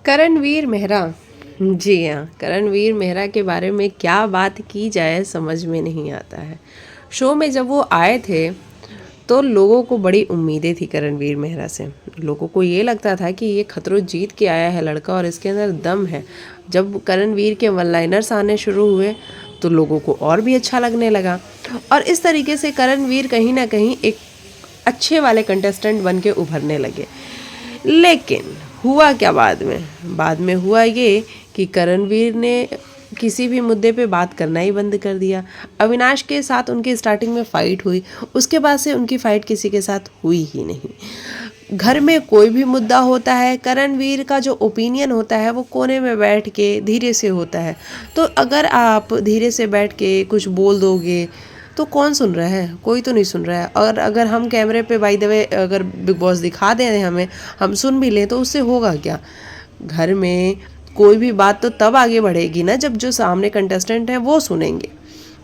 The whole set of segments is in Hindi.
करणवीर मेहरा। जी हाँ, करणवीर मेहरा के बारे में क्या बात की जाए समझ में नहीं आता है। शो में जब वो आए थे तो लोगों को बड़ी उम्मीदें थी करणवीर मेहरा से। लोगों को ये लगता था कि ये खतरों जीत के आया है लड़का और इसके अंदर दम है। जब करणवीर के वन लाइनर्स आने शुरू हुए तो लोगों को और भी अच्छा लगने लगा और इस तरीके से करणवीर कहीं ना कहीं एक अच्छे वाले कंटेस्टेंट बन के उभरने लगे। लेकिन हुआ क्या बाद में हुआ ये कि करणवीर ने किसी भी मुद्दे पे बात करना ही बंद कर दिया। अविनाश के साथ उनकी स्टार्टिंग में फ़ाइट हुई, उसके बाद से उनकी फ़ाइट किसी के साथ हुई ही नहीं। घर में कोई भी मुद्दा होता है, करणवीर का जो ओपिनियन होता है वो कोने में बैठ के धीरे से होता है। तो अगर आप धीरे से बैठ के कुछ बोल दोगे तो कौन सुन रहा है? कोई तो नहीं सुन रहा है। और अगर हम कैमरे पे बाय द वे अगर बिग बॉस दिखा दें हमें, हम सुन भी लें तो उससे होगा क्या? घर में कोई भी बात तो तब आगे बढ़ेगी ना जब जो सामने कंटेस्टेंट हैं वो सुनेंगे।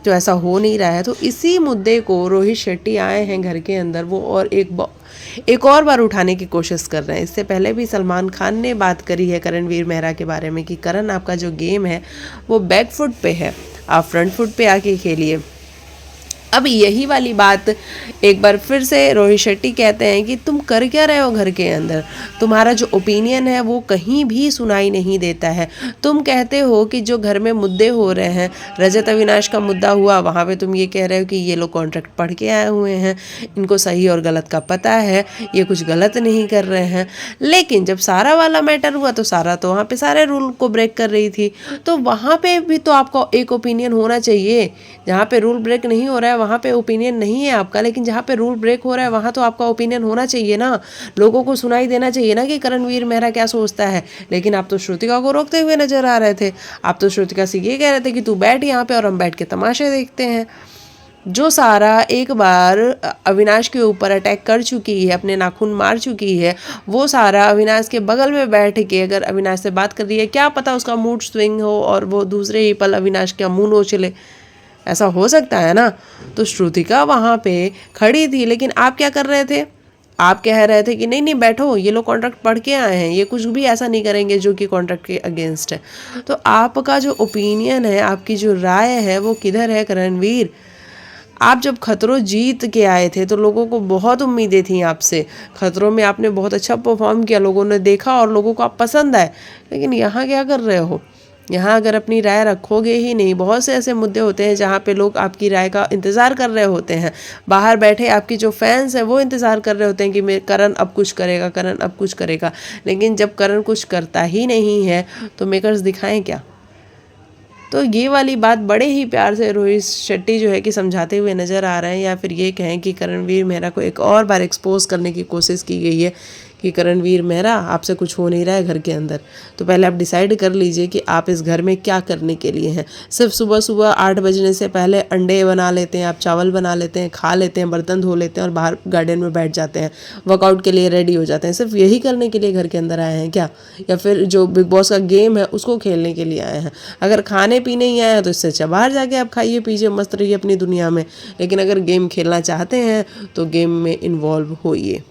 तो ऐसा हो नहीं रहा है। तो इसी मुद्दे को रोहित शेट्टी आए हैं घर के अंदर, वो और एक और बार उठाने की कोशिश कर रहे हैं। इससे पहले भी सलमान खान ने बात करी है करणवीर मेहरा के बारे में कि करण, आपका जो गेम है वो बैक फुट पे है, आप फ्रंट फुट पे आके खेलिए। अब यही वाली बात एक बार फिर से रोहित शेट्टी कहते हैं कि तुम कर क्या रहे हो घर के अंदर? तुम्हारा जो ओपिनियन है वो कहीं भी सुनाई नहीं देता है। तुम कहते हो कि जो घर में मुद्दे हो रहे हैं, रजत अविनाश का मुद्दा हुआ, वहाँ पे तुम ये कह रहे हो कि ये लोग कॉन्ट्रैक्ट पढ़ के आए हुए हैं, इनको सही और गलत का पता है, ये कुछ गलत नहीं कर रहे हैं। लेकिन जब सारा वाला मैटर हुआ तो सारा तो वहाँ पे सारे रूल को ब्रेक कर रही थी, तो वहाँ पे भी तो आपका एक ओपिनियन होना चाहिए। जहाँ पे रूल ब्रेक नहीं हो रहा है वहाँ पे ओपिनियन नहीं है आपका, लेकिन जहाँ पे रूल ब्रेक हो रहा है वहाँ तो आपका ओपिनियन होना चाहिए ना। लोगों को सुनाई देना चाहिए ना कि करणवीर मेहरा क्या सोचता है। लेकिन आप तो श्रुतिका को रोकते हुए नजर आ रहे थे। आप तो श्रुतिका से ये कह रहे थे कि तू बैठ यहाँ पे और हम बैठ के तमाशे देखते हैं। जो सारा एक बार अविनाश के ऊपर अटैक कर चुकी है, अपने नाखून मार चुकी है, वो सारा अविनाश के बगल में बैठ के अगर अविनाश से बात कर रही है, क्या पता उसका मूड स्विंग हो और वो दूसरे ही पल अविनाश का मुंह नोच ले। ऐसा हो सकता है ना। तो श्रुतिका वहाँ पे खड़ी थी, लेकिन आप क्या कर रहे थे? आप कह रहे थे कि नहीं नहीं बैठो, ये लोग कॉन्ट्रैक्ट पढ़ के आए हैं, ये कुछ भी ऐसा नहीं करेंगे जो कि कॉन्ट्रैक्ट के अगेंस्ट है। तो आपका जो ओपिनियन है, आपकी जो राय है वो किधर है करणवीर? आप जब खतरों जीत के आए थे तो लोगों को बहुत उम्मीदें थी आपसे। खतरों में आपने बहुत अच्छा परफॉर्म किया, लोगों ने देखा और लोगों को आप पसंद आए। लेकिन यहाँ क्या कर रहे हो? यहाँ अगर अपनी राय रखोगे ही नहीं, बहुत से ऐसे मुद्दे होते हैं जहाँ पे लोग आपकी राय का इंतज़ार कर रहे होते हैं। बाहर बैठे आपकी जो फैंस हैं वो इंतज़ार कर रहे होते हैं कि करण अब कुछ करेगा, करण अब कुछ करेगा। लेकिन जब करण कुछ करता ही नहीं है तो मेकर्स दिखाएं क्या? तो ये वाली बात बड़े ही प्यार से रोहित शेट्टी जो है कि समझाते हुए नज़र आ रहे हैं, या फिर ये कहें कि करणवीर मेहरा को एक और बार एक्सपोज करने की कोशिश की गई है कि करणवीर मेहरा, आपसे कुछ हो नहीं रहा है घर के अंदर। तो पहले आप डिसाइड कर लीजिए कि आप इस घर में क्या करने के लिए हैं। सिर्फ सुबह सुबह 8 बजने से पहले अंडे बना लेते हैं, आप चावल बना लेते हैं, खा लेते हैं, बर्तन धो लेते हैं और बाहर गार्डन में बैठ जाते हैं, वर्कआउट के लिए रेडी हो जाते हैं। सिर्फ यही करने के लिए घर के अंदर आए हैं क्या? या फिर जो बिग बॉस का गेम है उसको खेलने के लिए आए हैं? अगर खाने पीने ही आए हैं तो इससे अच्छा बाहर जाके आप खाइए पीजिए, मस्त रहिए अपनी दुनिया में। लेकिन अगर गेम खेलना चाहते हैं तो गेम में इन्वॉल्व होइए।